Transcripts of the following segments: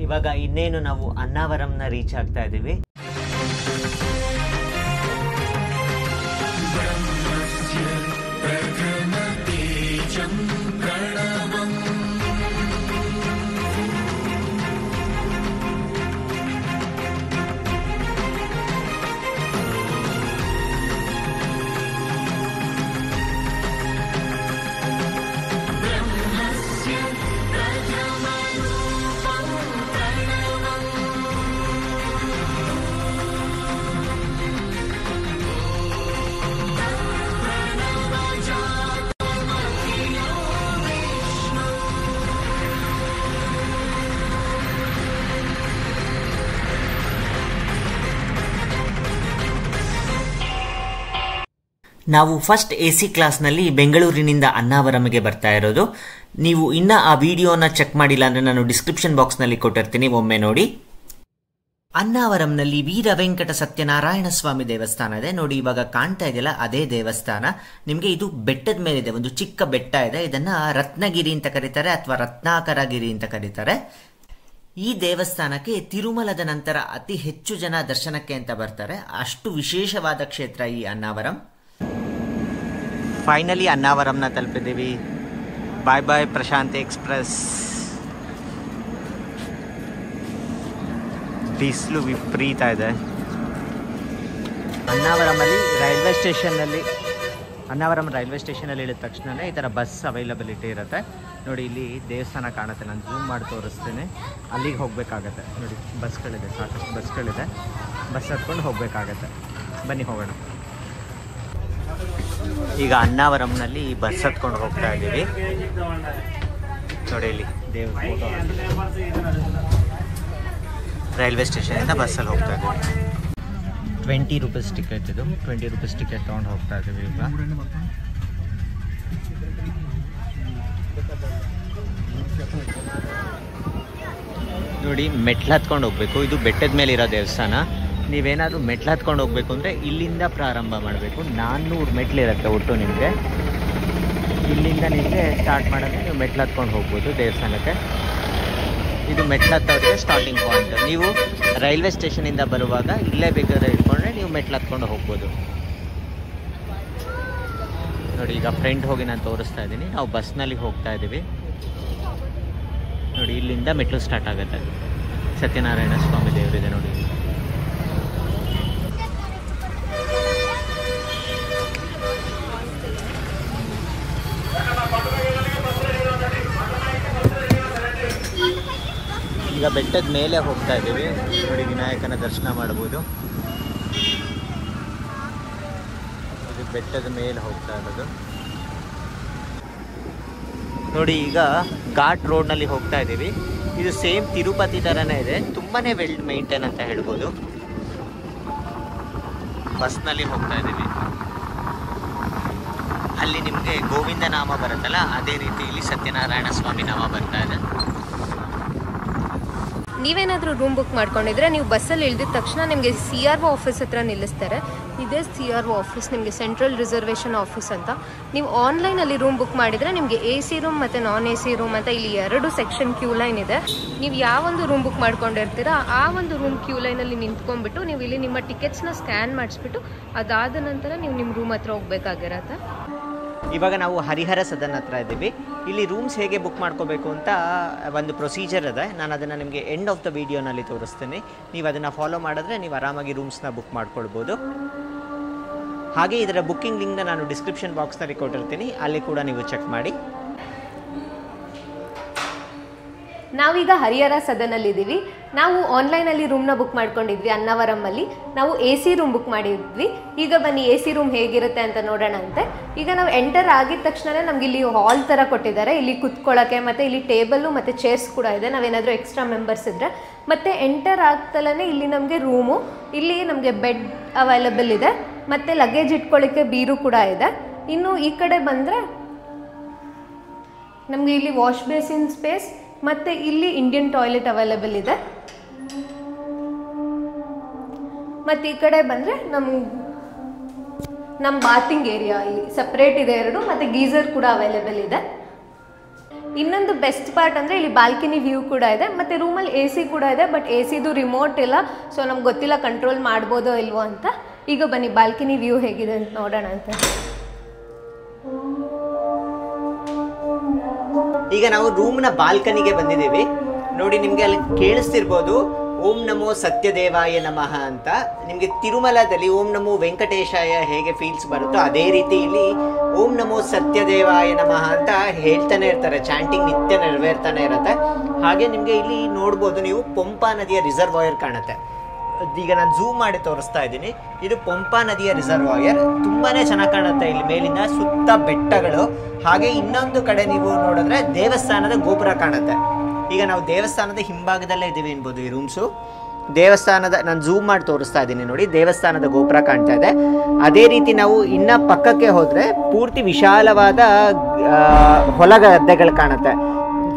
ಇವಾಗ ಇನ್ನೇನು ನಾವು ಅನ್ನಾವರಂನ ರೀಚ್ ಆಗ್ತಾ ಇದ್ದೀವಿ. ನಾವು ಫಸ್ಟ್ AC ಕ್ಲಾಸ್ನಲ್ಲಿ ಬೆಂಗಳೂರಿನಿಂದ ಅನ್ನಾವರಂಗೆ ಬರ್ತಾ ಇರೋದು. ನೀವು ಇನ್ನೂ ಆ ವಿಡಿಯೋನ ಚೆಕ್ ಮಾಡಿಲ್ಲ ಅಂದರೆ ನಾನು ಡಿಸ್ಕ್ರಿಪ್ಷನ್ ಬಾಕ್ಸ್ನಲ್ಲಿ ಕೊಟ್ಟಿರ್ತೀನಿ, ಒಮ್ಮೆ ನೋಡಿ. ಅನ್ನಾವರಂನಲ್ಲಿ ವೀರ ವೆಂಕಟ ಸತ್ಯನಾರಾಯಣ ಸ್ವಾಮಿ ದೇವಸ್ಥಾನ ಇದೆ ನೋಡಿ. ಇವಾಗ ಕಾಣ್ತಾ ಇದೆಯಲ್ಲ ಅದೇ ದೇವಸ್ಥಾನ. ನಿಮಗೆ ಇದು ಬೆಟ್ಟದ ಮೇಲಿದೆ, ಒಂದು ಚಿಕ್ಕ ಬೆಟ್ಟ ಇದೆ. ಇದನ್ನು ರತ್ನಗಿರಿ ಅಂತ ಕರೀತಾರೆ ಅಥವಾ ರತ್ನಾಕರಗಿರಿ ಅಂತ ಕರೀತಾರೆ. ಈ ದೇವಸ್ಥಾನಕ್ಕೆ ತಿರುಮಲದ ನಂತರ ಅತಿ ಹೆಚ್ಚು ಜನ ದರ್ಶನಕ್ಕೆ ಅಂತ ಬರ್ತಾರೆ. ಅಷ್ಟು ವಿಶೇಷವಾದ ಕ್ಷೇತ್ರ ಈ ಅನ್ನಾವರಂ. ಫೈನಲಿ ಅನ್ನಾವರಂನ ತಲುಪಿದ್ದೀವಿ. ಬಾಯ್ ಬಾಯ್ ಪ್ರಶಾಂತಿ ಎಕ್ಸ್ಪ್ರೆಸ್. ಬಿಸಿಲು ವಿಪರೀತ ಇದೆ. ಅನ್ನಾವರಂ ರೈಲ್ವೆ ಸ್ಟೇಷನಲ್ಲಿ ಇಳಿದ ತಕ್ಷಣವೇ ಈ ಥರ ಬಸ್ ಅವೈಲಬಿಲಿಟಿ ಇರುತ್ತೆ ನೋಡಿ. ಇಲ್ಲಿ ದೇವಸ್ಥಾನ ಕಾಣುತ್ತೆ, ನಾನು ಝೂಮ್ ಮಾಡಿ ತೋರಿಸ್ತೀನಿ. ಅಲ್ಲಿಗೆ ಹೋಗಬೇಕಾಗತ್ತೆ ನೋಡಿ, ಬಸ್ಗಳಿದೆ, ಸಾಕಷ್ಟು ಬಸ್ಗಳಿದೆ. ಬಸ್ ಹತ್ಕೊಂಡು ಹೋಗಬೇಕಾಗತ್ತೆ. ಬನ್ನಿ ಹೋಗೋಣ. ಈಗ ಅನ್ನಾವರಂನಲ್ಲಿ ಬಸ್ ಹತ್ಕೊಂಡು ಹೋಗ್ತಾ ಇದ್ದೀವಿ ನೋಡಿ. ಇಲ್ಲಿ ದೇವ್ರ ಫೋಟೋ, ರೈಲ್ವೆ ಸ್ಟೇಷನಿಂದ ಬಸ್ಸಲ್ಲಿ ಹೋಗ್ತಾ ಇದ್ದೀವಿ. 20 ರೂಪೀಸ್ ಟಿಕೆಟ್ ಇದು. 20 ರೂಪೀಸ್ ಟಿಕೆಟ್ ತೊಗೊಂಡು ಹೋಗ್ತಾ ಇದ್ದೀವಿ ಈಗ. ನೋಡಿ ಮೆಟ್ಲು ಹತ್ಕೊಂಡು ಹೋಗಬೇಕು. ಇದು ಬೆಟ್ಟದ ಮೇಲೆ ಇರೋ ದೇವಸ್ಥಾನ. ನೀವೇನಾದರೂ ಮೆಟ್ಲು ಹತ್ಕೊಂಡು ಹೋಗಬೇಕು ಅಂದರೆ ಇಲ್ಲಿಂದ ಪ್ರಾರಂಭ ಮಾಡಬೇಕು. 400 ಮೆಟ್ಲಿರುತ್ತೆ ಒಟ್ಟು ನಿಮಗೆ. ಇಲ್ಲಿಂದ ನಿಮಗೆ ಸ್ಟಾರ್ಟ್ ಮಾಡಿದ್ರೆ ನೀವು ಮೆಟ್ಲು ಹತ್ಕೊಂಡು ಹೋಗ್ಬೋದು ದೇವಸ್ಥಾನಕ್ಕೆ. ಇದು ಮೆಟ್ಲು ಹತ್ತೋರಿಗೆ ಸ್ಟಾರ್ಟಿಂಗ್ ಪಾಯಿಂಟ್. ನೀವು ರೈಲ್ವೆ ಸ್ಟೇಷನಿಂದ ಬರುವಾಗ ಇಲ್ಲೇ ಬೇಕಾದ್ರೆ ಇಟ್ಕೊಂಡ್ರೆ ನೀವು ಮೆಟ್ಲು ಹತ್ಕೊಂಡು ಹೋಗ್ಬೋದು ನೋಡಿ. ಈಗ ಫ್ರೆಂಡ್ ಹೋಗಿ ನಾನು ತೋರಿಸ್ತಾ ಇದ್ದೀನಿ. ನಾವು ಬಸ್ನಲ್ಲಿ ಹೋಗ್ತಾ ಇದ್ದೀವಿ ನೋಡಿ. ಇಲ್ಲಿಂದ ಮೆಟ್ಲು ಸ್ಟಾರ್ಟ್ ಆಗುತ್ತೆ. ಸತ್ಯನಾರಾಯಣ ಸ್ವಾಮಿ ದೇವರಿದೆ ನೋಡಿ. ಈಗ ಬೆಟ್ಟದ ಮೇಲೆ ಹೋಗ್ತಾ ಇದ್ದೀವಿ ನೋಡಿ. ವಿನಾಯಕನ ದರ್ಶನ ಮಾಡ್ಬೋದು. ಇದು ಬೆಟ್ಟದ ಮೇಲೆ ಹೋಗ್ತಾ ಇರೋದು ನೋಡಿ. ಈಗ ಘಾಟ್ ರೋಡ್ನಲ್ಲಿ ಹೋಗ್ತಾ ಇದ್ದೀವಿ. ಇದು ಸೇಮ್ ತಿರುಪತಿ ಥರನೇ ಇದೆ. ತುಂಬಾ ವೆಲ್ ಮೇಂಟೈನ್ ಅಂತ ಹೇಳ್ಬೋದು. ಬಸ್ನಲ್ಲಿ ಹೋಗ್ತಾ ಇದ್ದೀವಿ. ಅಲ್ಲಿ ನಿಮಗೆ ಗೋವಿಂದ ನಾಮ ಬರುತ್ತಲ್ಲ, ಅದೇ ರೀತಿ ಇಲ್ಲಿ ಸತ್ಯನಾರಾಯಣ ಸ್ವಾಮಿ ನಾಮ ಬರ್ತಾ ಇದೆ. ನೀವೇನಾದರೂ ರೂಮ್ ಬುಕ್ ಮಾಡ್ಕೊಂಡಿದ್ರೆ ನೀವು ಬಸ್ಸಲ್ಲಿ ಇಳಿದ ತಕ್ಷಣ ನಿಮಗೆ CRO ಆಫೀಸ್ ಹತ್ರ ನಿಲ್ಲಿಸ್ತಾರೆ. ಇದೇ CRO ಆಫೀಸ್, ನಿಮಗೆ ಸೆಂಟ್ರಲ್ ರಿಸರ್ವೇಷನ್ ಆಫೀಸ್ ಅಂತ. ನೀವು ಆನ್ಲೈನಲ್ಲಿ ರೂಮ್ ಬುಕ್ ಮಾಡಿದರೆ ನಿಮಗೆ AC ರೂಮ್ ಮತ್ತು ನಾನ್ AC ರೂಮ್ ಅಂತ ಇಲ್ಲಿ 2 ಸೆಕ್ಷನ್ ಕ್ಯೂ ಲೈನ್ ಇದೆ. ನೀವು ಯಾವೊಂದು ರೂಮ್ ಬುಕ್ ಮಾಡ್ಕೊಂಡಿರ್ತೀರಾ ಆ ಒಂದು ರೂಮ್ ಕ್ಯೂ ಲೈನಲ್ಲಿ ನಿಂತ್ಕೊಂಡ್ಬಿಟ್ಟು ನೀವು ಇಲ್ಲಿ ನಿಮ್ಮ ಟಿಕೆಟ್ಸ್ನ ಸ್ಕ್ಯಾನ್ ಮಾಡಿಸ್ಬಿಟ್ಟು ಅದಾದ ನಂತರ ನೀವು ನಿಮ್ಮ ರೂಮ್ ಹತ್ರ ಹೋಗ್ಬೇಕಾಗಿರತ್ತೆ. ಇವಾಗ ನಾವು ಹರಿಹರ ಸದನ್ ಹತ್ರ ಇದ್ದೀವಿ. ಇಲ್ಲಿ ರೂಮ್ಸ್ ಹೇಗೆ ಬುಕ್ ಮಾಡ್ಕೋಬೇಕು ಅಂತ ಒಂದು ಪ್ರೊಸೀಜರ್ ಇದೆ. ನಾನು ಅದನ್ನು ನಿಮಗೆ ಎಂಡ್ ಆಫ್ ದ ವಿಡಿಯೋನಲ್ಲಿ ತೋರಿಸ್ತೀನಿ. ನೀವು ಅದನ್ನು ಫಾಲೋ ಮಾಡಿದ್ರೆ ನೀವು ಆರಾಮಾಗಿ ರೂಮ್ಸ್ನ ಬುಕ್ ಮಾಡ್ಕೊಳ್ಬೋದು. ಹಾಗೆ ಇದರ ಬುಕ್ಕಿಂಗ್ ಲಿಂಕ್ನ ನಾನು ಡಿಸ್ಕ್ರಿಪ್ಷನ್ ಬಾಕ್ಸ್ನಲ್ಲಿ ಕೊಟ್ಟಿರ್ತೀನಿ, ಅಲ್ಲಿ ಕೂಡ ನೀವು ಚೆಕ್ ಮಾಡಿ. ನಾವೀಗ ಹರಿಹರ ಸದನಲ್ಲಿದ್ದೀವಿ. ನಾವು ಆನ್ಲೈನಲ್ಲಿ ರೂಮ್ನ ಬುಕ್ ಮಾಡ್ಕೊಂಡಿದ್ವಿ ಅನ್ನಾವರಮಲ್ಲಿ. ನಾವು AC ರೂಮ್ ಬುಕ್ ಮಾಡಿದ್ವಿ. ಈಗ ಬನ್ನಿ AC ರೂಮ್ ಹೇಗಿರುತ್ತೆ ಅಂತ ನೋಡೋಣ ಅಂತೆ. ಈಗ ನಾವು ಎಂಟರ್ ಆಗಿದ ತಕ್ಷಣವೇ ನಮ್ಗೆ ಇಲ್ಲಿ ಹಾಲ್ ಥರ ಕೊಟ್ಟಿದ್ದಾರೆ. ಇಲ್ಲಿ ಕುತ್ಕೊಳ್ಳೋಕ್ಕೆ ಮತ್ತು ಇಲ್ಲಿ ಟೇಬಲ್ಲು ಮತ್ತು ಚೇರ್ಸ್ ಕೂಡ ಇದೆ, ನಾವೇನಾದರೂ ಎಕ್ಸ್ಟ್ರಾ ಮೆಂಬರ್ಸ್ ಇದ್ದರೆ. ಮತ್ತು ಎಂಟರ್ ಆಗ್ತಲೇ ಇಲ್ಲಿ ನಮಗೆ ರೂಮು, ಇಲ್ಲಿ ನಮಗೆ ಬೆಡ್ ಅವೈಲಬಲ್ ಇದೆ ಮತ್ತು ಲಗೇಜ್ ಇಟ್ಕೊಳ್ಳೋಕ್ಕೆ ಬೀರು ಕೂಡ ಇದೆ. ಇನ್ನು ಈ ಕಡೆ ಬಂದರೆ ನಮಗೆ ಇಲ್ಲಿ ವಾಶ್ ಬೇಸಿನ್ ಸ್ಪೇಸ್ ಮತ್ತು ಇಲ್ಲಿ ಇಂಡಿಯನ್ ಟಾಯ್ಲೆಟ್ ಅವೈಲೇಬಲ್ ಇದೆ. ಮತ್ತು ಈ ಕಡೆ ಬಂದರೆ ನಮ್ಮ ಬಾತಿಂಗ್ ಏರಿಯಾ ಇಲ್ಲಿ ಸಪ್ರೇಟ್ ಇದೆ 2, ಮತ್ತು ಗೀಸರ್ ಕೂಡ ಅವೈಲೇಬಲ್ ಇದೆ. ಇನ್ನೊಂದು ಬೆಸ್ಟ್ ಪಾರ್ಟ್ ಅಂದರೆ ಇಲ್ಲಿ ಬಾಲ್ಕನಿ ವ್ಯೂ ಕೂಡ ಇದೆ, ಮತ್ತು ರೂಮಲ್ಲಿ AC ಕೂಡ ಇದೆ. ಬಟ್ ACದು ರಿಮೋಟ್ ಇಲ್ಲ, ಸೊ ನಮ್ಗೆ ಗೊತ್ತಿಲ್ಲ ಕಂಟ್ರೋಲ್ ಮಾಡ್ಬೋದೋ ಇಲ್ವೋ ಅಂತ. ಈಗ ಬನ್ನಿ ಬಾಲ್ಕನಿ ವ್ಯೂ ಹೇಗಿದೆ ಅಂತ ನೋಡೋಣ ಅಂತ. ಈಗ ನಾವು ರೂಮ್ನ ಬಾಲ್ಕನಿಗೆ ಬಂದಿದ್ದೀವಿ ನೋಡಿ. ನಿಮಗೆ ಅಲ್ಲಿ ಕೇಳಿಸ್ತಿರ್ಬೋದು ಓಂ ನಮೋ ಸತ್ಯದೇವಾಯ ನಮಃ ಅಂತ. ನಿಮಗೆ ತಿರುಮಲದಲ್ಲಿ ಓಂ ನಮೋ ವೆಂಕಟೇಶಾಯ ಹೇಗೆ ಫೀಲ್ಸ್ ಬರುತ್ತೋ ಅದೇ ರೀತಿ ಇಲ್ಲಿ ಓಂ ನಮೋ ಸತ್ಯದೇವಾಯ ನಮಃ ಅಂತ ಹೇಳ್ತಾನೆ ಇರ್ತಾರೆ. ಚಾಂಟಿಂಗ್ ನಿತ್ಯ ನೆರವೇರ್ತಾನೆ ಇರುತ್ತೆ. ಹಾಗೆ ನಿಮಗೆ ಇಲ್ಲಿ ನೋಡ್ಬೋದು ನೀವು ಪಂಪಾ ನದಿಯ ರಿಸರ್ವಾಯರ್ ಕಾಣುತ್ತೆ. ಈಗ ನಾನು ಝೂಮ್ ಮಾಡಿ ತೋರಿಸ್ತಾ ಇದ್ದೀನಿ. ಇದು ಪಂಪಾ ನದಿಯ ರಿಸರ್ವಾಯರ್. ತುಂಬಾನೇ ಚೆನ್ನಾಗಿ ಕಾಣುತ್ತೆ. ಇಲ್ಲಿ ಮೇಲಿಂದ ಸುತ್ತ ಬೆಟ್ಟಗಳು. ಹಾಗೆ ಇನ್ನೊಂದು ಕಡೆ ನೀವು ನೋಡಿದ್ರೆ ದೇವಸ್ಥಾನದ ಗೋಪುರ ಕಾಣುತ್ತೆ. ಈಗ ನಾವು ದೇವಸ್ಥಾನದ ಹಿಂಭಾಗದಲ್ಲೇ ಇದ್ದೀವಿ ಅನ್ಬೋದು. ಈ ರೂಮ್ಸು ದೇವಸ್ಥಾನದ, ನಾನು ಝೂಮ್ ಮಾಡಿ ತೋರಿಸ್ತಾ ಇದ್ದೀನಿ ನೋಡಿ, ದೇವಸ್ಥಾನದ ಗೋಪುರ ಕಾಣ್ತಾ ಇದೆ. ಅದೇ ರೀತಿ ನಾವು ಇನ್ನ ಪಕ್ಕಕ್ಕೆ ಹೋದ್ರೆ ಪೂರ್ತಿ ವಿಶಾಲವಾದ ಹೊಲ ಗದ್ದೆಗಳು ಕಾಣುತ್ತೆ.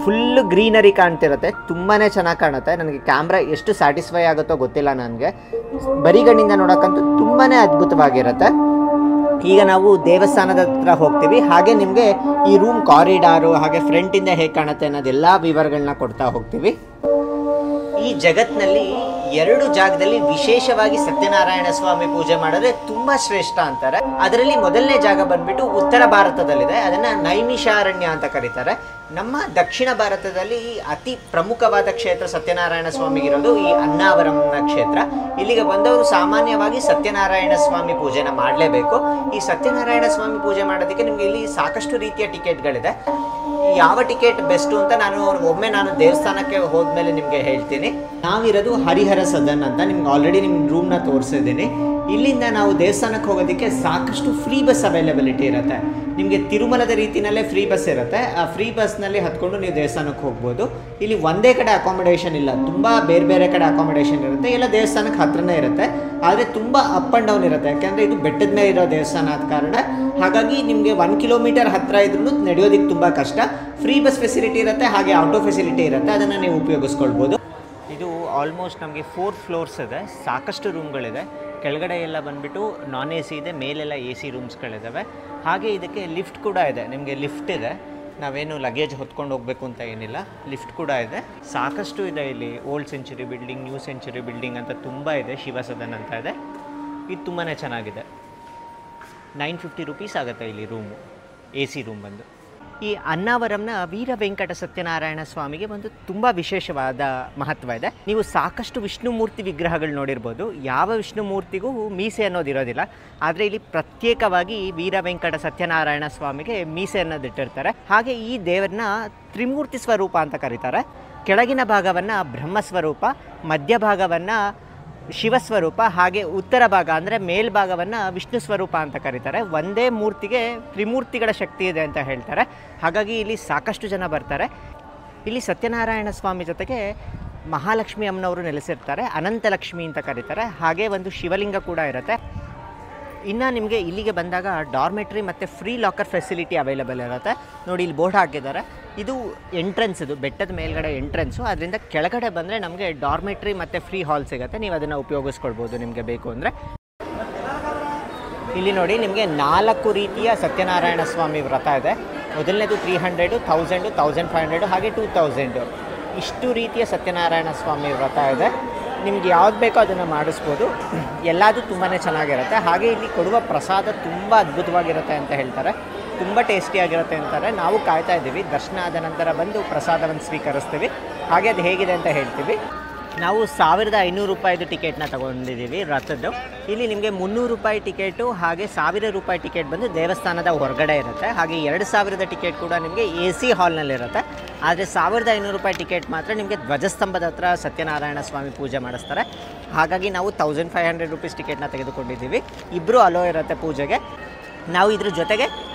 ಫುಲ್ ಗ್ರೀನರಿ ಕಾಣ್ತಿರುತ್ತೆ. ತುಂಬಾ ಚೆನ್ನಾಗಿ ಕಾಣುತ್ತೆ. ನನಗೆ ಕ್ಯಾಮ್ರಾ ಎಷ್ಟು ಸ್ಯಾಟಿಸ್ಫೈ ಆಗುತ್ತೋ ಗೊತ್ತಿಲ್ಲ ನನಗೆ. ಬರಿಗಣ್ಣಿಂದ ನೋಡೋಕ್ಕಂತೂ ತುಂಬಾ ಅದ್ಭುತವಾಗಿರುತ್ತೆ. ಈಗ ನಾವು ದೇವಸ್ಥಾನದ ಹತ್ರ ಹೋಗ್ತೀವಿ. ಹಾಗೆ ನಿಮಗೆ ಈ ರೂಮ್ ಕಾರಿಡಾರು ಹಾಗೆ ಫ್ರಂಟಿಂದ ಹೇಗೆ ಕಾಣುತ್ತೆ ಅನ್ನೋದೆಲ್ಲ ವಿವರಗಳನ್ನ ಕೊಡ್ತಾ ಹೋಗ್ತೀವಿ. ಈ ಜಗತ್ನಲ್ಲಿ 2 ಜಾಗದಲ್ಲಿ ವಿಶೇಷವಾಗಿ ಸತ್ಯನಾರಾಯಣ ಸ್ವಾಮಿ ಪೂಜೆ ಮಾಡಿದ್ರೆ ತುಂಬಾ ಶ್ರೇಷ್ಠ ಅಂತಾರೆ. ಅದರಲ್ಲಿ ಮೊದಲನೇ ಜಾಗ ಬಂದ್ಬಿಟ್ಟು ಉತ್ತರ ಭಾರತದಲ್ಲಿದೆ. ಅದನ್ನ ನೈಮಿಷಾರಣ್ಯ ಅಂತ ಕರೀತಾರೆ. ನಮ್ಮ ದಕ್ಷಿಣ ಭಾರತದಲ್ಲಿ ಅತಿ ಪ್ರಮುಖವಾದ ಕ್ಷೇತ್ರ ಸತ್ಯನಾರಾಯಣ ಸ್ವಾಮಿಗಿರೋದು ಈ ಅನ್ನಾವರಂನ ಕ್ಷೇತ್ರ. ಇಲ್ಲಿಗೆ ಬಂದವರು ಸಾಮಾನ್ಯವಾಗಿ ಸತ್ಯನಾರಾಯಣ ಸ್ವಾಮಿ ಪೂಜೆನ ಮಾಡಲೇಬೇಕು. ಈ ಸತ್ಯನಾರಾಯಣ ಸ್ವಾಮಿ ಪೂಜೆ ಮಾಡೋದಕ್ಕೆ ನಿಮಗೆ ಇಲ್ಲಿ ಸಾಕಷ್ಟು ರೀತಿಯ ಟಿಕೆಟ್ಗಳಿದೆ. ಯಾವ ಟಿಕೆಟ್ ಬೆಸ್ಟು ಅಂತ ನಾನು ದೇವಸ್ಥಾನಕ್ಕೆ ಹೋದ್ಮೇಲೆ ನಿಮಗೆ ಹೇಳ್ತೀನಿ. ನಾವಿರೋದು ಹರಿಹರ ಸದನ್ ಅಂತ ನಿಮ್ಗೆ ಆಲ್ರೆಡಿ ನಿಮ್ಮ ರೂಮ್ನ ತೋರಿಸಿದ್ದೀನಿ. ಇಲ್ಲಿಂದ ನಾವು ದೇವಸ್ಥಾನಕ್ಕೆ ಹೋಗೋದಕ್ಕೆ ಸಾಕಷ್ಟು ಫ್ರೀ ಬಸ್ ಅವೈಲಬಿಲಿಟಿ ಇರುತ್ತೆ. ನಿಮಗೆ ತಿರುಮಲದ ರೀತಿಯಲ್ಲೇ ಫ್ರೀ ಬಸ್ ಇರುತ್ತೆ. ಆ ಫ್ರೀ ಬಸ್ನಲ್ಲಿ ಹತ್ಕೊಂಡು ನೀವು ದೇವಸ್ಥಾನಕ್ಕೆ ಹೋಗ್ಬೋದು. ಇಲ್ಲಿ ಒಂದೇ ಕಡೆ ಅಕಾಮಿಡೇಷನ್ ಇಲ್ಲ, ತುಂಬ ಬೇರೆ ಬೇರೆ ಕಡೆ ಅಕಾಮಿಡೇಷನ್ ಇರುತ್ತೆ. ಎಲ್ಲ ದೇವಸ್ಥಾನಕ್ಕೆ ಹತ್ರನೇ ಇರುತ್ತೆ. ಆದರೆ ತುಂಬ ಅಪ್ ಆ್ಯಂಡ್ ಡೌನ್ ಇರುತ್ತೆ. ಯಾಕೆಂದರೆ ಇದು ಬೆಟ್ಟದ ಮೇಲೆ ಇರೋ ದೇವಸ್ಥಾನ ಆದ ಕಾರಣ. ಹಾಗಾಗಿ ನಿಮಗೆ 1 ಕಿಲೋಮೀಟರ್ ಹತ್ತಿರ ಇದ್ರೂ ನಡೆಯೋದಕ್ಕೆ ತುಂಬ ಕಷ್ಟ. ಫ್ರೀ ಬಸ್ ಫೆಸಿಲಿಟಿ ಇರುತ್ತೆ, ಹಾಗೆ ಆಟೋ ಫೆಸಿಲಿಟಿ ಇರುತ್ತೆ. ಅದನ್ನು ನೀವು ಉಪಯೋಗಿಸ್ಕೊಳ್ಬೋದು. ಇದು ಆಲ್ಮೋಸ್ಟ್ ನಮಗೆ 4 ಫ್ಲೋರ್ಸ್ ಇದೆ. ಸಾಕಷ್ಟು ರೂಮ್ಗಳಿದೆ. ಕೆಳಗಡೆ ಎಲ್ಲ ಬಂದುಬಿಟ್ಟು ನಾನ್ AC ಇದೆ, ಮೇಲೆಲ್ಲ AC ರೂಮ್ಸ್ಗಳಿದ್ದಾವೆ. ಹಾಗೆ ಇದಕ್ಕೆ ಲಿಫ್ಟ್ ಕೂಡ ಇದೆ. ನಿಮಗೆ ಲಿಫ್ಟ್ ಇದೆ. ನಾವೇನು ಲಗೇಜ್ ಹೊತ್ಕೊಂಡು ಹೋಗಬೇಕು ಅಂತ ಏನಿಲ್ಲ, ಲಿಫ್ಟ್ ಕೂಡ ಇದೆ. ಸಾಕಷ್ಟು ಇದೆ ಇಲ್ಲಿ. Old century building, new century building ಅಂತ ತುಂಬ ಇದೆ. ಶಿವಸದನ್ ಅಂತ ಇದೆ. ಇದು ತುಂಬಾ ಚೆನ್ನಾಗಿದೆ. 950 ರುಪೀಸ್ ಆಗುತ್ತೆ ಇಲ್ಲಿ ರೂಮು, AC ರೂಮ್ ಬಂದು. ಈ ಅನ್ನಾವರಂನ ವೀರ ವೆಂಕಟ ಸತ್ಯನಾರಾಯಣ ಸ್ವಾಮಿಗೆ ಒಂದು ತುಂಬ ವಿಶೇಷವಾದ ಮಹತ್ವ ಇದೆ. ನೀವು ಸಾಕಷ್ಟು ವಿಷ್ಣುಮೂರ್ತಿ ವಿಗ್ರಹಗಳು ನೋಡಿರ್ಬೋದು. ಯಾವ ವಿಷ್ಣುಮೂರ್ತಿಗೂ ಮೀಸೆ ಅನ್ನೋದಿರೋದಿಲ್ಲ. ಆದರೆ ಇಲ್ಲಿ ಪ್ರತ್ಯೇಕವಾಗಿ ವೀರ ವೆಂಕಟ ಸತ್ಯನಾರಾಯಣ ಸ್ವಾಮಿಗೆ ಮೀಸೆ ಅನ್ನೋದಿಟ್ಟಿರ್ತಾರೆ. ಹಾಗೆ ಈ ದೇವರನ್ನ ತ್ರಿಮೂರ್ತಿ ಸ್ವರೂಪ ಅಂತ ಕರೀತಾರೆ. ಕೆಳಗಿನ ಭಾಗವನ್ನು ಬ್ರಹ್ಮಸ್ವರೂಪ, ಮಧ್ಯಭಾಗವನ್ನು ಶಿವಸ್ವರೂಪ, ಹಾಗೆ ಉತ್ತರ ಭಾಗ ಅಂದರೆ ಮೇಲ್ಭಾಗವನ್ನು ವಿಷ್ಣು ಸ್ವರೂಪ ಅಂತ ಕರೀತಾರೆ. ಒಂದೇ ಮೂರ್ತಿಗೆ ತ್ರಿಮೂರ್ತಿಗಳ ಶಕ್ತಿ ಇದೆ ಅಂತ ಹೇಳ್ತಾರೆ. ಹಾಗಾಗಿ ಇಲ್ಲಿ ಸಾಕಷ್ಟು ಜನ ಬರ್ತಾರೆ. ಇಲ್ಲಿ ಸತ್ಯನಾರಾಯಣ ಸ್ವಾಮಿ ಜೊತೆಗೆ ಮಹಾಲಕ್ಷ್ಮಿ ಅಮ್ಮನವರು ನೆಲೆಸಿರ್ತಾರೆ. ಅನಂತಲಕ್ಷ್ಮಿ ಅಂತ ಕರೀತಾರೆ. ಹಾಗೆ ಒಂದು ಶಿವಲಿಂಗ ಕೂಡ ಇರುತ್ತೆ. ಇನ್ನು ನಿಮಗೆ ಇಲ್ಲಿಗೆ ಬಂದಾಗ ಡಾರ್ಮೆಟ್ರಿ ಮತ್ತು ಫ್ರೀ ಲಾಕರ್ ಫೆಸಿಲಿಟಿ ಅವೈಲೇಬಲ್ ಇರುತ್ತೆ. ನೋಡಿ ಇಲ್ಲಿ ಬೋರ್ಡ್ ಹಾಕಿದ್ದಾರೆ. ಇದು ಎಂಟ್ರೆನ್ಸ್, ಇದು ಬೆಟ್ಟದ ಮೇಲ್ಗಡೆ ಎಂಟ್ರೆನ್ಸು. ಅದರಿಂದ ಕೆಳಗಡೆ ಬಂದರೆ ನಮಗೆ ಡಾರ್ಮೆಟ್ರಿ ಮತ್ತು ಫ್ರೀ ಹಾಲ್ ಸಿಗುತ್ತೆ. ನೀವು ಅದನ್ನು ಉಪಯೋಗಿಸ್ಕೊಳ್ಬೋದು ನಿಮಗೆ ಬೇಕು ಅಂದರೆ. ಇಲ್ಲಿ ನೋಡಿ ನಿಮಗೆ 4 ರೀತಿಯ ಸತ್ಯನಾರಾಯಣ ಸ್ವಾಮಿ ವ್ರತ ಇದೆ. ಮೊದಲನೇದು 300, 1000, 1500 ಹಾಗೆ 2000. ಇಷ್ಟು ರೀತಿಯ ಸತ್ಯನಾರಾಯಣ ಸ್ವಾಮಿ ವ್ರತ ಇದೆ. ನಿಮ್ಗೆ ಯಾವ್ದು ಬೇಕೋ ಅದನ್ನು ಮಾಡಿಸ್ಬೋದು. ಎಲ್ಲದೂ ತುಂಬಾ ಚೆನ್ನಾಗಿರುತ್ತೆ. ಹಾಗೆ ಇಲ್ಲಿ ಕೊಡುವ ಪ್ರಸಾದ ತುಂಬ ಅದ್ಭುತವಾಗಿರುತ್ತೆ ಅಂತ ಹೇಳ್ತಾರೆ. ತುಂಬ ಟೇಸ್ಟಿಯಾಗಿರುತ್ತೆ ಅಂತಾರೆ. ನಾವು ಕಾಯ್ತಾ ಇದ್ದೀವಿ. ದರ್ಶನ ಆದ ನಂತರ ಬಂದು ಪ್ರಸಾದವನ್ನು ಸ್ವೀಕರಿಸ್ತೀವಿ. ಹಾಗೆ ಅದು ಹೇಗಿದೆ ಅಂತ ಹೇಳ್ತೀವಿ. ನಾವು 1500 ರೂಪಾಯಿದು ಟಿಕೆಟ್ನ ತೊಗೊಂಡಿದ್ದೀವಿ ರಥದ್ದು. ಇಲ್ಲಿ ನಿಮಗೆ 300 ರೂಪಾಯಿ ಟಿಕೆಟು ಹಾಗೆ 1000 ರೂಪಾಯಿ ಟಿಕೆಟ್ ಬಂದು ದೇವಸ್ಥಾನದ ಹೊರಗಡೆ ಇರುತ್ತೆ. ಹಾಗೆ 2000 ಟಿಕೆಟ್ ಕೂಡ ನಿಮಗೆ AC ಹಾಲ್ನಲ್ಲಿರುತ್ತೆ. ಆದರೆ 1500 ರೂಪಾಯಿ ಟಿಕೆಟ್ ಮಾತ್ರ ನಿಮಗೆ ಧ್ವಜಸ್ತಂಭದ ಹತ್ರ ಸತ್ಯನಾರಾಯಣ ಸ್ವಾಮಿ ಪೂಜೆ ಮಾಡಿಸ್ತಾರೆ. ಹಾಗಾಗಿ ನಾವು 1500 ರೂಪೀಸ್ ಟಿಕೆಟ್ನ ತೆಗೆದುಕೊಂಡಿದ್ದೀವಿ. ಇಬ್ಬರು ಅಲೋ ಇರುತ್ತೆ ಪೂಜೆಗೆ. ನಾವು ಇದ್ರ ಜೊತೆಗೆ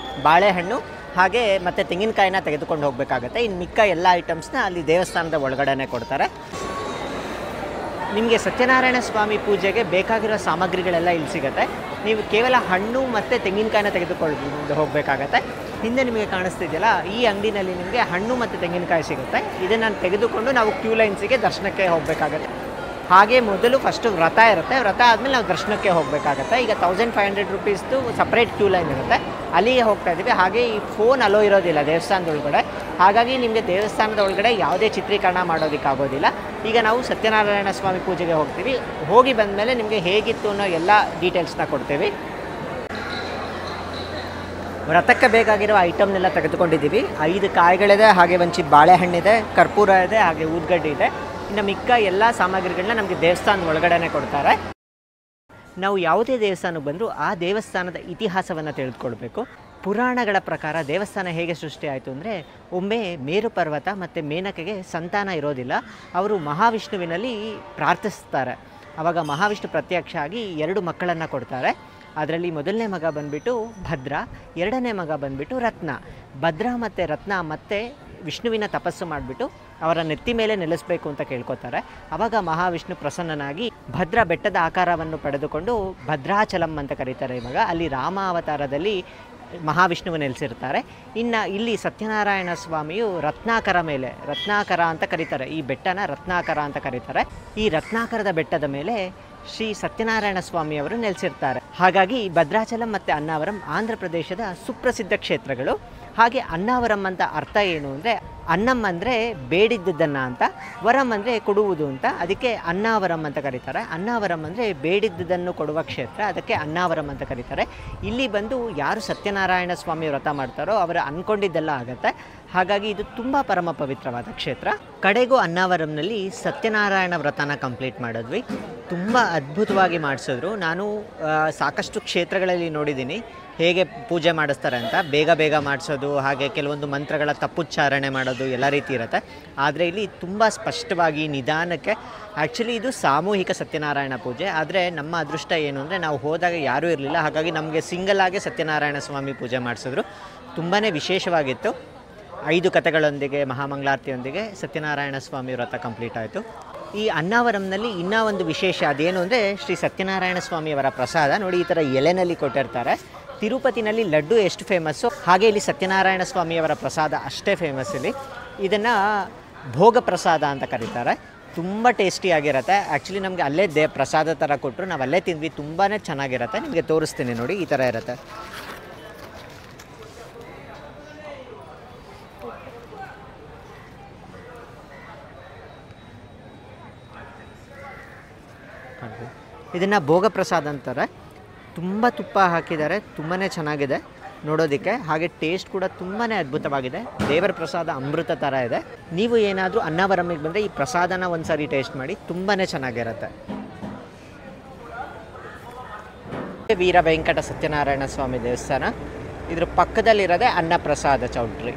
ಬಾಳೆಹಣ್ಣು ಹಾಗೆ ಮತ್ತು ತೆಂಗಿನಕಾಯಿನ ತೆಗೆದುಕೊಂಡು ಹೋಗಬೇಕಾಗತ್ತೆ. ಇನ್ನು ಮಿಕ್ಕ ಎಲ್ಲ ಐಟಮ್ಸ್ನ ಅಲ್ಲಿ ದೇವಸ್ಥಾನದ ಒಳಗಡೆ ಕೊಡ್ತಾರೆ. ನಿಮಗೆ ಸತ್ಯನಾರಾಯಣ ಸ್ವಾಮಿ ಪೂಜೆಗೆ ಬೇಕಾಗಿರೋ ಸಾಮಗ್ರಿಗಳೆಲ್ಲ ಇಲ್ಲಿ ಸಿಗುತ್ತೆ. ನೀವು ಕೇವಲ ಹಣ್ಣು ಮತ್ತು ತೆಂಗಿನಕಾಯಿನ ತೆಗೆದುಕೊಂಡು ಹೋಗಬೇಕಾಗತ್ತೆ. ಹಿಂದೆ ನಿಮಗೆ ಕಾಣಿಸ್ತಿದೆಯಲ್ಲ, ಈ ಅಂಗಡಿನಲ್ಲಿ ನಿಮಗೆ ಹಣ್ಣು ಮತ್ತು ತೆಂಗಿನಕಾಯಿ ಸಿಗುತ್ತೆ. ಇದನ್ನು ತೆಗೆದುಕೊಂಡು ನಾವು ಕ್ಯೂ ಲೈನ್ಸಿಗೆ ದರ್ಶನಕ್ಕೆ ಹೋಗಬೇಕಾಗತ್ತೆ. ಹಾಗೆ ಮೊದಲು ಫಸ್ಟು ವ್ರತ ಇರುತ್ತೆ, ವ್ರತ ಆದಮೇಲೆ ನಾವು ದರ್ಶನಕ್ಕೆ ಹೋಗಬೇಕಾಗತ್ತೆ. ಈಗ 1500 ರುಪೀಸ್ದು ಸಪ್ರೇಟ್ ಕ್ಯೂ ಲೈನ್ ಇರುತ್ತೆ, ಅಲ್ಲಿಗೆ ಹೋಗ್ತಾ ಇದ್ದೀವಿ. ಹಾಗೆ ಈ ಫೋನ್ ಅಲೋ ಇರೋದಿಲ್ಲ ದೇವಸ್ಥಾನದ ಒಳಗಡೆ, ಹಾಗಾಗಿ ನಿಮಗೆ ದೇವಸ್ಥಾನದ ಒಳಗಡೆ ಯಾವುದೇ ಚಿತ್ರೀಕರಣ ಮಾಡೋದಕ್ಕಾಗೋದಿಲ್ಲ. ಈಗ ನಾವು ಸತ್ಯನಾರಾಯಣ ಸ್ವಾಮಿ ಪೂಜೆಗೆ ಹೋಗ್ತೀವಿ. ಹೋಗಿ ಬಂದಮೇಲೆ ನಿಮಗೆ ಹೇಗಿತ್ತು ಅನ್ನೋ ಎಲ್ಲ ಡೀಟೇಲ್ಸ್ನ ಕೊಡ್ತೀವಿ. ವ್ರತಕ್ಕೆ ಬೇಕಾಗಿರೋ ಐಟಮ್ನೆಲ್ಲ ತೆಗೆದುಕೊಂಡಿದ್ದೀವಿ. 5 ಕಾಯಿಗಳಿದೆ, ಹಾಗೆ ಒಂಚಿ ಬಾಳೆಹಣ್ಣಿದೆ, ಕರ್ಪೂರ ಇದೆ, ಹಾಗೆ ಊದ್ಗಡ್ಡೆ ಇದೆ. ಇನ್ನು ಮಿಕ್ಕ ಎಲ್ಲ ಸಾಮಗ್ರಿಗಳನ್ನ ನಮಗೆ ದೇವಸ್ಥಾನದ ಒಳಗಡೆ ಕೊಡ್ತಾರೆ. ನಾವು ಯಾವುದೇ ದೇವಸ್ಥಾನಕ್ಕೆ ಬಂದರೂ ಆ ದೇವಸ್ಥಾನದ ಇತಿಹಾಸವನ್ನು ತಿಳಿದುಕೊಳ್ಬೇಕು. ಪುರಾಣಗಳ ಪ್ರಕಾರ ದೇವಸ್ಥಾನ ಹೇಗೆ ಸೃಷ್ಟಿ ಆಯಿತು ಅಂದರೆ, ಒಮ್ಮೆ ಮೇರು ಪರ್ವತ ಮತ್ತು ಮೇನಕೆಗೆ ಸಂತಾನ ಇರೋದಿಲ್ಲ. ಅವರು ಮಹಾವಿಷ್ಣುವಿನಲ್ಲಿ ಪ್ರಾರ್ಥಿಸ್ತಾರೆ. ಆವಾಗ ಮಹಾವಿಷ್ಣು ಪ್ರತ್ಯಕ್ಷ ಆಗಿ 2 ಮಕ್ಕಳನ್ನು ಕೊಡ್ತಾರೆ. ಅದರಲ್ಲಿ ಮೊದಲನೇ ಮಗ ಬಂದುಬಿಟ್ಟು ಭದ್ರ, ಎರಡನೇ ಮಗ ಬಂದುಬಿಟ್ಟು ರತ್ನ. ಭದ್ರ ಮತ್ತು ರತ್ನ ಮತ್ತೆ ವಿಷ್ಣುವಿನ ತಪಸ್ಸು ಮಾಡಿಬಿಟ್ಟು ಅವರ ನೆತ್ತಿ ಮೇಲೆ ನೆಲೆಸಬೇಕು ಅಂತ ಕೇಳ್ಕೊತಾರೆ. ಆವಾಗ ಮಹಾವಿಷ್ಣು ಪ್ರಸನ್ನನಾಗಿ ಭದ್ರ ಬೆಟ್ಟದ ಆಕಾರವನ್ನು ಪಡೆದುಕೊಂಡು ಭದ್ರಾಚಲಂ ಅಂತ ಕರೀತಾರೆ. ಇವಾಗ ಅಲ್ಲಿ ರಾಮ ಅವತಾರದಲ್ಲಿ ಮಹಾವಿಷ್ಣುವು ನೆಲೆಸಿರ್ತಾರೆ. ಇನ್ನು ಇಲ್ಲಿ ಸತ್ಯನಾರಾಯಣ ಸ್ವಾಮಿಯು ರತ್ನಾಕರ ಮೇಲೆ, ರತ್ನಾಕರ ಅಂತ ಕರೀತಾರೆ, ಈ ಬೆಟ್ಟನ ರತ್ನಾಕರ ಅಂತ ಕರೀತಾರೆ. ಈ ರತ್ನಾಕರದ ಬೆಟ್ಟದ ಮೇಲೆ ಶ್ರೀ ಸತ್ಯನಾರಾಯಣ ಸ್ವಾಮಿಯವರು ನೆಲೆಸಿರ್ತಾರೆ. ಹಾಗಾಗಿ ಭದ್ರಾಚಲಂ ಮತ್ತು ಅನ್ನಾವರಂ ಆಂಧ್ರ ಪ್ರದೇಶದ ಸುಪ್ರಸಿದ್ಧ ಕ್ಷೇತ್ರಗಳು. ಹಾಗೆ ಅನ್ನಾವರಂ ಅಂತ ಅರ್ಥ ಏನು ಅಂದರೆ, ಅನ್ನಂ ಅಂದರೆ ಬೇಡಿದ್ದನ್ನು ಅಂತ, ವರಂ ಅಂದರೆ ಕೊಡುವುದು ಅಂತ, ಅದಕ್ಕೆ ಅನ್ನಾವರಂ ಅಂತ ಕರೀತಾರೆ. ಅನ್ನಾವರಂ ಅಂದರೆ ಬೇಡಿದ್ದನ್ನು ಕೊಡುವ ಕ್ಷೇತ್ರ, ಅದಕ್ಕೆ ಅನ್ನಾವರಂ ಅಂತ ಕರೀತಾರೆ. ಇಲ್ಲಿ ಬಂದು ಯಾರು ಸತ್ಯನಾರಾಯಣ ಸ್ವಾಮಿ ವ್ರತ ಮಾಡ್ತಾರೋ ಅವರು ಅಂದ್ಕೊಂಡಿದ್ದೆಲ್ಲ ಆಗುತ್ತೆ. ಹಾಗಾಗಿ ಇದು ತುಂಬ ಪರಮ ಪವಿತ್ರವಾದ ಕ್ಷೇತ್ರ. ಕಡೆಗೂ ಅನ್ನಾವರಂನಲ್ಲಿ ಸತ್ಯನಾರಾಯಣ ವ್ರತನ ಕಂಪ್ಲೀಟ್ ಮಾಡಿದ್ವಿ. ತುಂಬ ಅದ್ಭುತವಾಗಿ ಮಾಡಿಸಿದ್ರು. ನಾನು ಸಾಕಷ್ಟು ಕ್ಷೇತ್ರಗಳಲ್ಲಿ ನೋಡಿದ್ದೀನಿ ಹೇಗೆ ಪೂಜೆ ಮಾಡಿಸ್ತಾರೆ ಅಂತ. ಬೇಗ ಬೇಗ ಮಾಡಿಸೋದು, ಹಾಗೆ ಕೆಲವೊಂದು ಮಂತ್ರಗಳ ತಪ್ಪುಚ್ಚಾರಣೆ ಮಾಡೋದು ಎಲ್ಲ ರೀತಿ ಇರುತ್ತೆ. ಆದರೆ ಇಲ್ಲಿ ತುಂಬ ಸ್ಪಷ್ಟವಾಗಿ ನಿಧಾನಕ್ಕೆ, ಆ್ಯಕ್ಚುಲಿ ಇದು ಸಾಮೂಹಿಕ ಸತ್ಯನಾರಾಯಣ ಪೂಜೆ. ಆದರೆ ನಮ್ಮ ಅದೃಷ್ಟ ಏನು ಅಂದರೆ ನಾವು ಹೋದಾಗ ಯಾರೂ ಇರಲಿಲ್ಲ, ಹಾಗಾಗಿ ನಮಗೆ ಸಿಂಗಲ್ ಆಗಿ ಸತ್ಯನಾರಾಯಣ ಸ್ವಾಮಿ ಪೂಜೆ ಮಾಡಿಸಿದ್ರು. ತುಂಬಾ ವಿಶೇಷವಾಗಿತ್ತು. 5 ಕಥೆಗಳೊಂದಿಗೆ ಮಹಾಮಂಗಳಾರತಿಯೊಂದಿಗೆ ಸತ್ಯನಾರಾಯಣ ಸ್ವಾಮಿ ವ್ರತ ಕಂಪ್ಲೀಟ್ ಆಯಿತು. ಈ ಅನ್ನಾವರಂನಲ್ಲಿ ಇನ್ನೂ ಒಂದು ವಿಶೇಷ ಅದೇನು ಅಂದರೆ, ಶ್ರೀ ಸತ್ಯನಾರಾಯಣ ಸ್ವಾಮಿಯವರ ಪ್ರಸಾದ ನೋಡಿ ಈ ಥರ ಎಲೆನಲ್ಲಿ ಕೊಟ್ಟಿರ್ತಾರೆ. ತಿರುಪತಿನಲ್ಲಿ ಲಡ್ಡು ಎಷ್ಟು ಫೇಮಸ್ಸು, ಹಾಗೆ ಇಲ್ಲಿ ಸತ್ಯನಾರಾಯಣ ಸ್ವಾಮಿಯವರ ಪ್ರಸಾದ ಅಷ್ಟೇ ಫೇಮಸ್. ಇಲ್ಲಿ ಇದನ್ನು ಭೋಗ ಪ್ರಸಾದ ಅಂತ ಕರೀತಾರೆ. ತುಂಬ ಟೇಸ್ಟಿಯಾಗಿರುತ್ತೆ. ಆ್ಯಕ್ಚುಲಿ ನಮಗೆ ಅಲ್ಲೇ ಪ್ರಸಾದ ಥರ ಕೊಟ್ಟರು, ನಾವು ಅಲ್ಲೇ ತಿಂದ್ವಿ. ತುಂಬಾ ಚೆನ್ನಾಗಿರುತ್ತೆ. ನಿಮಗೆ ತೋರಿಸ್ತೀನಿ ನೋಡಿ, ಈ ಥರ ಇರುತ್ತೆ. ಇದನ್ನು ಭೋಗ ಪ್ರಸಾದ ಅಂತಾರೆ. ತುಂಬ ತುಪ್ಪ ಹಾಕಿದ್ದಾರೆ, ತುಂಬಾ ಚೆನ್ನಾಗಿದೆ ನೋಡೋದಕ್ಕೆ. ಹಾಗೆ ಟೇಸ್ಟ್ ಕೂಡ ತುಂಬಾ ಅದ್ಭುತವಾಗಿದೆ. ದೇವರ ಪ್ರಸಾದ ಅಮೃತ ಥರ ಇದೆ. ನೀವು ಏನಾದರೂ ಅನ್ನಾವರಮಿಗೆ ಬಂದರೆ ಈ ಪ್ರಸಾದನ ಒಂದು ಸಾರಿ ಟೇಸ್ಟ್ ಮಾಡಿ, ತುಂಬಾ ಚೆನ್ನಾಗಿರುತ್ತೆ. ವೀರ ವೆಂಕಟ ಸತ್ಯನಾರಾಯಣ ಸ್ವಾಮಿ ದೇವಸ್ಥಾನ. ಇದ್ರ ಪಕ್ಕದಲ್ಲಿರೋದೆ ಅನ್ನಪ್ರಸಾದ ಚೌಲ್ಟ್ರಿ.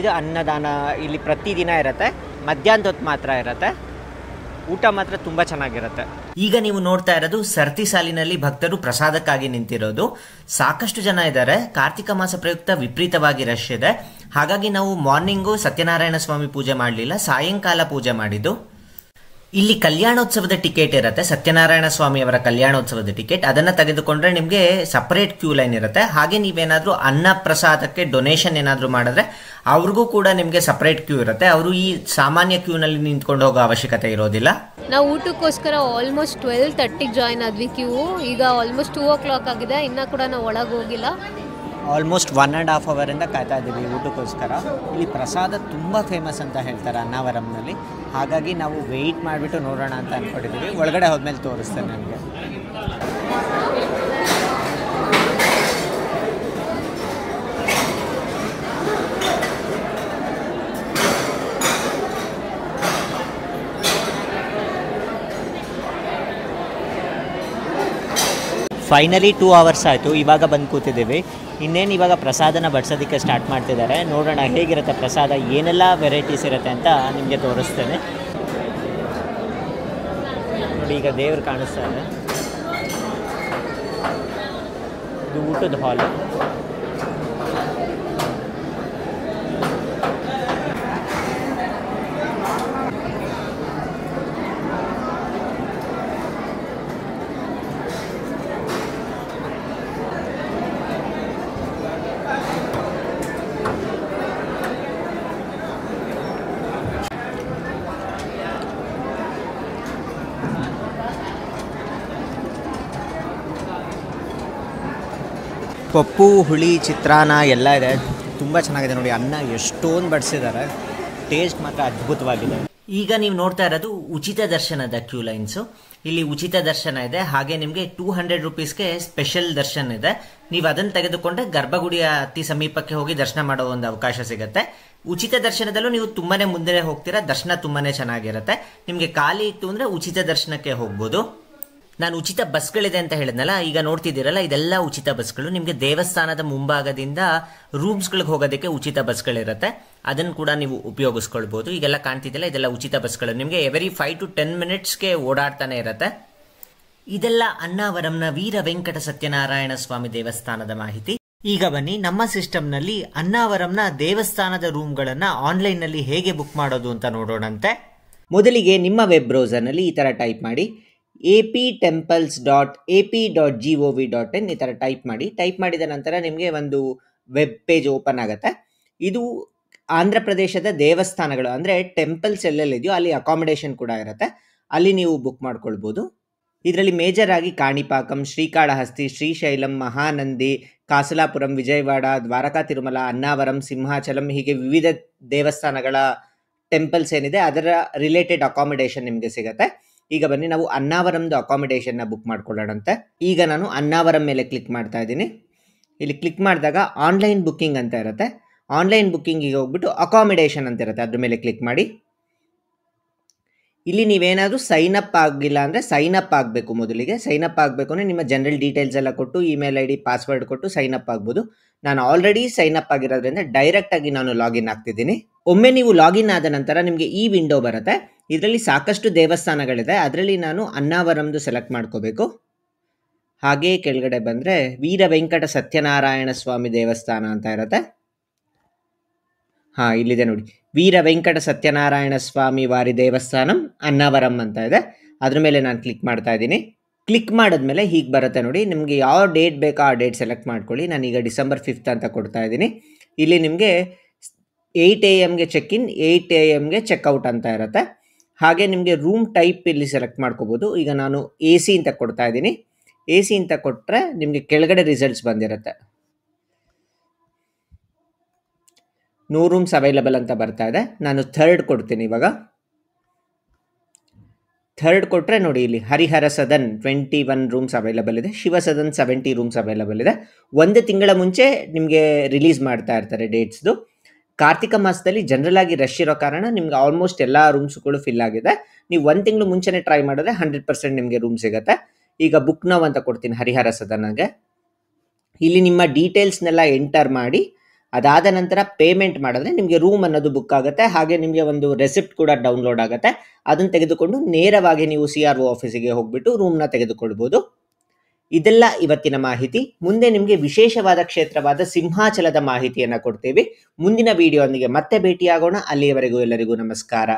ಇದು ಅನ್ನದಾನ ಇಲ್ಲಿ ಪ್ರತಿದಿನ ಇರುತ್ತೆ, ಮಧ್ಯಾಹ್ನದ ಹೊತ್ತು ಮಾತ್ರ ಇರುತ್ತೆ. ಊಟ ಮಾತ್ರ ತುಂಬ ಚೆನ್ನಾಗಿರುತ್ತೆ. ಈಗ ನೀವು ನೋಡ್ತಾ ಇರೋದು ಸರ್ತಿ ಸಾಲಿನಲ್ಲಿ ಭಕ್ತರು ಪ್ರಸಾದಕ್ಕಾಗಿ ನಿಂತಿರೋದು. ಸಾಕಷ್ಟು ಜನ ಇದ್ದಾರೆ. ಕಾರ್ತಿಕ ಮಾಸ ಪ್ರಯುಕ್ತ ವಿಪರೀತವಾಗಿ ರಶ್ ಇದೆ. ಹಾಗಾಗಿ ನಾವು ಮಾರ್ನಿಂಗು ಸತ್ಯನಾರಾಯಣ ಸ್ವಾಮಿ ಪೂಜೆ ಮಾಡಲಿಲ್ಲ, ಸಾಯಂಕಾಲ ಪೂಜೆ ಮಾಡಿದ್ದು. ಇಲ್ಲಿ ಕಲ್ಯಾಣೋತ್ಸವದ ಟಿಕೆಟ್ ಇರುತ್ತೆ, ಸತ್ಯನಾರಾಯಣ ಸ್ವಾಮಿಯವರ ಕಲ್ಯಾಣೋತ್ಸವದ ಟಿಕೆಟ್. ಅದನ್ನು ತೆಗೆದುಕೊಂಡ್ರೆ ನಿಮಗೆ ಸಪರೇಟ್ ಕ್ಯೂ ಲೈನ್ ಇರುತ್ತೆ. ಹಾಗೆ ನೀವೇನಾದರೂ ಅನ್ನ ಪ್ರಸಾದಕ್ಕೆ ಡೊನೇಷನ್ ಏನಾದರೂ ಮಾಡಿದ್ರೆ ಅವ್ರಿಗೂ ಕೂಡ ನಿಮಗೆ ಸಪರೇಟ್ ಕ್ಯೂ ಇರುತ್ತೆ. ಅವರು ಈ ಸಾಮಾನ್ಯ ಕ್ಯೂನಲ್ಲಿ ನಿಂತ್ಕೊಂಡು ಹೋಗೋ ಅವಶ್ಯಕತೆ ಇರೋದಿಲ್ಲ. ನಾವು ಊಟಕ್ಕೋಸ್ಕರ ಆಲ್ಮೋಸ್ಟ್ 12:30ಗೆ ಜಾಯ್ನ್ ಆದ್ವಿ ಕ್ಯೂ. ಈಗ ಆಲ್ಮೋಸ್ಟ್ 2 o'clock ಆಗಿದೆ, ಇನ್ನೂ ಕೂಡ ನಾವು ಒಳಗೆ ಹೋಗಿಲ್ಲ. ಆಲ್ಮೋಸ್ಟ್ 1.5 ಅವರಿಂದ ಕಾಯ್ತಾ ಇದ್ದೀವಿ ಊಟಕ್ಕೋಸ್ಕರ. ಇಲ್ಲಿ ಪ್ರಸಾದ ತುಂಬ ಫೇಮಸ್ ಅಂತ ಹೇಳ್ತಾರೆ ಅನ್ನಾವರಂನಲ್ಲಿ. ಹಾಗಾಗಿ ನಾವು ವೆಯ್ಟ್ ಮಾಡಿಬಿಟ್ಟು ನೋಡೋಣ ಅಂತ ಅಂದ್ಕೊಂಡಿದ್ದೀವಿ. ಒಳಗಡೆ ಹೋದ್ಮೇಲೆ ತೋರಿಸ್ತೇನೆ ನನಗೆ. ಫೈನಲಿ 2 hours ಆಯಿತು. ಇವಾಗ ಬಂದು ಕೂತಿದ್ದೀವಿ. ಇನ್ನೇನು ಇವಾಗ ಪ್ರಸಾದನ ಬಡಿಸೋದಕ್ಕೆ ಸ್ಟಾರ್ಟ್ ಮಾಡ್ತಿದ್ದಾರೆ. ನೋಡೋಣ ಹೇಗಿರುತ್ತೆ ಪ್ರಸಾದ, ಏನೆಲ್ಲ ವೆರೈಟೀಸ್ ಇರುತ್ತೆ ಅಂತ ನಿಮಗೆ ತೋರಿಸ್ತೇನೆ ನೋಡಿ. ಈಗ ದೇವ್ರು ಕಾಣಿಸ್ತಾ ಇದೆ. ಇದು ಊಟದ ಹಾಲ್. ಪಪ್ಪು ಹುಳಿ ಚಿತ್ರಾನ್ನ ಎಲ್ಲ ಇದೆ. ತುಂಬ ಚೆನ್ನಾಗಿದೆ ನೋಡಿ. ಅನ್ನ ಎಷ್ಟೊಂದು ಬಡಿಸಿದ್ದಾರೆ. ಟೇಸ್ಟ್ ಮಾತ್ರ ಅದ್ಭುತವಾಗಿದೆ. ಈಗ ನೀವು ನೋಡ್ತಾ ಇರೋದು ಉಚಿತ ದರ್ಶನದ ಕ್ಯೂ ಲೈನ್ಸು. ಇಲ್ಲಿ ಉಚಿತ ದರ್ಶನ ಇದೆ. ಹಾಗೆ ನಿಮಗೆ 200 ರುಪೀಸ್ಗೆ ಸ್ಪೆಷಲ್ ದರ್ಶನ ಇದೆ. ನೀವು ಅದನ್ನು ತೆಗೆದುಕೊಂಡ್ರೆ ಗರ್ಭಗುಡಿಯ ಅತಿ ಸಮೀಪಕ್ಕೆ ಹೋಗಿ ದರ್ಶನ ಮಾಡೋ ಒಂದು ಅವಕಾಶ ಸಿಗುತ್ತೆ. ಉಚಿತ ದರ್ಶನದಲ್ಲೂ ನೀವು ತುಂಬಾನೇ ಮುಂದೆ ಹೋಗ್ತೀರಾ. ದರ್ಶನ ತುಂಬಾನೇ ಚೆನ್ನಾಗಿರುತ್ತೆ. ನಿಮಗೆ ಖಾಲಿ ಇತ್ತು ಅಂದರೆ ಉಚಿತ ದರ್ಶನಕ್ಕೆ ಹೋಗ್ಬೋದು. ನಾನು ಉಚಿತ ಬಸ್ಗಳಿದೆ ಅಂತ ಹೇಳಿದ್ನಲ್ಲ, ಈಗ ನೋಡ್ತಿದ್ದೀರಲ್ಲ, ಇದೆಲ್ಲ ಉಚಿತ ಬಸ್ಗಳು. ನಿಮಗೆ ದೇವಸ್ಥಾನದ ಮುಂಭಾಗದಿಂದ ರೂಮ್ಸ್ಗಳಿಗೆ ಹೋಗೋದಕ್ಕೆ ಉಚಿತ ಬಸ್ಗಳಿರುತ್ತೆ. ಅದನ್ನು ಕೂಡ ನೀವು ಉಪಯೋಗಿಸ್ಕೊಳ್ಬೋದು. ಈಗೆಲ್ಲ ಕಾಣ್ತಿದ್ದಿಲ್ಲ, ಇದೆಲ್ಲ ಉಚಿತ ಬಸ್ಗಳು. ನಿಮಗೆ ಎವರಿ 5 to 10 ಮಿನಿಟ್ಸ್ಗೆ ಓಡಾಡ್ತಾನೆ ಇರುತ್ತೆ. ಇದೆಲ್ಲ ಅನ್ನಾವರಂನ ವೀರ ವೆಂಕಟ ಸತ್ಯನಾರಾಯಣ ಸ್ವಾಮಿ ದೇವಸ್ಥಾನದ ಮಾಹಿತಿ. ಈಗ ಬನ್ನಿ, ನಮ್ಮ ಸಿಸ್ಟಮ್ನಲ್ಲಿ ಅನ್ನಾವರಂನ ದೇವಸ್ಥಾನದ ರೂಮ್ಗಳನ್ನ ಆನ್ಲೈನ್ನಲ್ಲಿ ಹೇಗೆ ಬುಕ್ ಮಾಡೋದು ಅಂತ ನೋಡೋಣಂತೆ. ಮೊದಲಿಗೆ ನಿಮ್ಮ ವೆಬ್ ಬ್ರೌಸರ್ನಲ್ಲಿ ಈ ಥರ ಟೈಪ್ ಮಾಡಿ aptemples.ap.gov.in ಈ ಥರ ಟೈಪ್ ಮಾಡಿ. ಟೈಪ್ ಮಾಡಿದ ನಂತರ ನಿಮಗೆ ಒಂದು ವೆಬ್ ಪೇಜ್ ಓಪನ್ ಆಗುತ್ತೆ. ಇದು ಆಂಧ್ರ ಪ್ರದೇಶದ ದೇವಸ್ಥಾನಗಳು ಅಂದರೆ ಟೆಂಪಲ್ಸ್ ಎಲ್ಲೆಲ್ಲಿದೆಯೋ ಅಲ್ಲಿ ಅಕಾಮಿಡೇಷನ್ ಕೂಡ ಇರುತ್ತೆ. ಅಲ್ಲಿ ನೀವು ಬುಕ್ ಮಾಡ್ಕೊಳ್ಬೋದು. ಇದರಲ್ಲಿ ಮೇಜರ್ ಆಗಿ ಕಾಣಿಪಾಕಂ, ಶ್ರೀಕಾಳಹಸ್ತಿ, ಶ್ರೀಶೈಲಂ, ಮಹಾನಂದಿ, ಕಾಸಲಾಪುರಂ, ವಿಜಯವಾಡ, ದ್ವಾರಕಾ ತಿರುಮಲ, ಅನ್ನಾವರಂ, ಸಿಂಹಾಚಲಂ ಹೀಗೆ ವಿವಿಧ ದೇವಸ್ಥಾನಗಳ ಟೆಂಪಲ್ಸ್ ಏನಿದೆ ಅದರ ರಿಲೇಟೆಡ್ ಅಕಾಮಿಡೇಷನ್ ನಿಮಗೆ ಸಿಗುತ್ತೆ. ಈಗ ಬನ್ನಿ ನಾವು ಅನ್ನಾವರಂದು ಅಕಾಮಿಡೇಷನ್ನ ಬುಕ್ ಮಾಡ್ಕೊಳ್ಳೋಣಂತೆ. ಈಗ ನಾನು ಅನ್ನಾವರಂ ಮೇಲೆ ಕ್ಲಿಕ್ ಮಾಡ್ತಾ ಇದ್ದೀನಿ. ಇಲ್ಲಿ ಕ್ಲಿಕ್ ಮಾಡಿದಾಗ ಆನ್ಲೈನ್ ಬುಕ್ಕಿಂಗ್ ಅಂತ ಇರುತ್ತೆ. ಆನ್ಲೈನ್ ಬುಕ್ಕಿಂಗಿಗೆ ಹೋಗ್ಬಿಟ್ಟು ಅಕಾಮಿಡೇಷನ್ ಅಂತ ಇರುತ್ತೆ, ಅದ್ರ ಮೇಲೆ ಕ್ಲಿಕ್ ಮಾಡಿ. ಇಲ್ಲಿ ನೀವೇನಾದರೂ ಸೈನ್ ಅಪ್ ಆಗಿಲ್ಲ ಅಂದರೆ ಸೈನ್ ಅಪ್ ಆಗಬೇಕು. ಮೊದಲಿಗೆ ಸೈನ್ ಅಪ್ ಆಗಬೇಕು ಅಂದರೆ ನಿಮ್ಮ ಜನರಲ್ ಡೀಟೇಲ್ಸ್ ಎಲ್ಲ ಕೊಟ್ಟು ಇಮೇಲ್ ID ಪಾಸ್ವರ್ಡ್ ಕೊಟ್ಟು ಸೈನ್ ಅಪ್ ಆಗ್ಬೋದು. ನಾನು ಆಲ್ರೆಡಿ ಸೈನ್ ಅಪ್ ಆಗಿರೋದ್ರಿಂದ ಡೈರೆಕ್ಟಾಗಿ ನಾನು ಲಾಗಿನ್ ಆಗ್ತಿದ್ದೀನಿ. ಒಮ್ಮೆ ನೀವು ಲಾಗಿನ್ ಆದ ನಂತರ ನಿಮಗೆ ಈ ವಿಂಡೋ ಬರುತ್ತೆ. ಇದರಲ್ಲಿ ಸಾಕಷ್ಟು ದೇವಸ್ಥಾನಗಳಿದೆ. ಅದರಲ್ಲಿ ನಾನು ಅನ್ನಾವರಂದು ಸೆಲೆಕ್ಟ್ ಮಾಡ್ಕೋಬೇಕು. ಹಾಗೇ ಕೆಳಗಡೆ ಬಂದರೆ ವೀರ ವೆಂಕಟ ಸತ್ಯನಾರಾಯಣ ಸ್ವಾಮಿ ದೇವಸ್ಥಾನ ಅಂತ ಇರುತ್ತೆ. ಹಾಂ, ಇಲ್ಲಿದೆ ನೋಡಿ, ವೀರ ವೆಂಕಟ ಸತ್ಯನಾರಾಯಣ ಸ್ವಾಮಿ ವಾರಿ ದೇವಸ್ಥಾನಂ ಅನ್ನಾವರಂ ಅಂತ ಇದೆ. ಅದ್ರ ಮೇಲೆ ನಾನು ಕ್ಲಿಕ್ ಮಾಡ್ತಾ ಇದ್ದೀನಿ. ಕ್ಲಿಕ್ ಮಾಡಿದ್ಮೇಲೆ ಹೀಗೆ ಬರುತ್ತೆ ನೋಡಿ. ನಿಮಗೆ ಯಾವ ಡೇಟ್ ಬೇಕೋ ಆ ಡೇಟ್ ಸೆಲೆಕ್ಟ್ ಮಾಡ್ಕೊಳ್ಳಿ. ನಾನೀಗ ಡಿಸೆಂಬರ್ 5 ಅಂತ ಕೊಡ್ತಾ ಇದ್ದೀನಿ. ಇಲ್ಲಿ ನಿಮಗೆ 8 AM check in, 8 AM checkout ಅಂತ ಇರುತ್ತೆ. ಹಾಗೆ ನಿಮಗೆ ರೂಮ್ ಟೈಪ್ ಇಲ್ಲಿ ಸೆಲೆಕ್ಟ್ ಮಾಡ್ಕೋಬೋದು. ಈಗ ನಾನು AC ಅಂತ ಕೊಡ್ತಾ ಇದ್ದೀನಿ. AC ಅಂತ ಕೊಟ್ಟರೆ ನಿಮಗೆ ಕೆಳಗಡೆ ರಿಸಲ್ಟ್ಸ್ ಬಂದಿರುತ್ತೆ. 100 ರೂಮ್ಸ್ ಅವೈಲಬಲ್ ಅಂತ ಬರ್ತಾ ಇದೆ. ನಾನು 3rd ಕೊಡ್ತೀನಿ. ಇವಾಗ 3rd ಕೊಟ್ಟರೆ ನೋಡಿ, ಇಲ್ಲಿ ಹರಿಹರ ಸದನ್ 21 ರೂಮ್ಸ್ ಅವೈಲಬಲ್ ಇದೆ. ಶಿವ ಸದನ್ 70 ರೂಮ್ಸ್ ಅವೈಲಬಲ್ ಇದೆ. 1 ತಿಂಗಳ ಮುಂಚೆ ನಿಮಗೆ ರಿಲೀಸ್ ಮಾಡ್ತಾ ಇರ್ತಾರೆ ಡೇಟ್ಸ್ದು. ಕಾರ್ತಿಕ ಮಾಸದಲ್ಲಿ ಜನರಲ್ ಆಗಿ ರಶ್ ಇರೋ ಕಾರಣ ನಿಮ್ಗೆ ಆಲ್ಮೋಸ್ಟ್ ಎಲ್ಲ ರೂಮ್ಸ್ಗಳು ಫಿಲ್ ಆಗಿದೆ. ನೀವು 1 ತಿಂಗಳು ಮುಂಚೆನೇ ಟ್ರೈ ಮಾಡಿದ್ರೆ 100% ನಿಮಗೆ ರೂಮ್ ಸಿಗುತ್ತೆ. ಈಗ ಬುಕ್ ನೌ ಅಂತ ಕೊಡ್ತೀನಿ ಹರಿಹರ ಸದನ್ಗೆ. ಇಲ್ಲಿ ನಿಮ್ಮ ಡೀಟೇಲ್ಸ್ನೆಲ್ಲ ಎಂಟರ್ ಮಾಡಿ ಅದಾದ ನಂತರ ಪೇಮೆಂಟ್ ಮಾಡಿದ್ರೆ ನಿಮಗೆ ರೂಮ್ ಅನ್ನೋದು ಬುಕ್ ಆಗುತ್ತೆ. ಹಾಗೆ ನಿಮಗೆ ಒಂದು ರೆಸಿಪ್ಟ್ ಕೂಡ ಡೌನ್ಲೋಡ್ ಆಗುತ್ತೆ. ಅದನ್ನು ತೆಗೆದುಕೊಂಡು ನೇರವಾಗಿ ನೀವು CRO ಆಫೀಸಿಗೆ ಹೋಗ್ಬಿಟ್ಟು ರೂಮ್ನ ತೆಗೆದುಕೊಳ್ಬೋದು. ಇದೆಲ್ಲ ಇವತ್ತಿನ ಮಾಹಿತಿ. ಮುಂದೆ ನಿಮಗೆ ವಿಶೇಷವಾದ ಕ್ಷೇತ್ರವಾದ ಸಿಂಹಾಚಲದ ಮಾಹಿತಿಯನ್ನು ಕೊಡ್ತೀವಿ. ಮುಂದಿನ ವಿಡಿಯೋನಿಗೆ ಮತ್ತೆ ಭೇಟಿಯಾಗೋಣ. ಅಲ್ಲಿಯವರೆಗೂ ಎಲ್ಲರಿಗೂ ನಮಸ್ಕಾರ.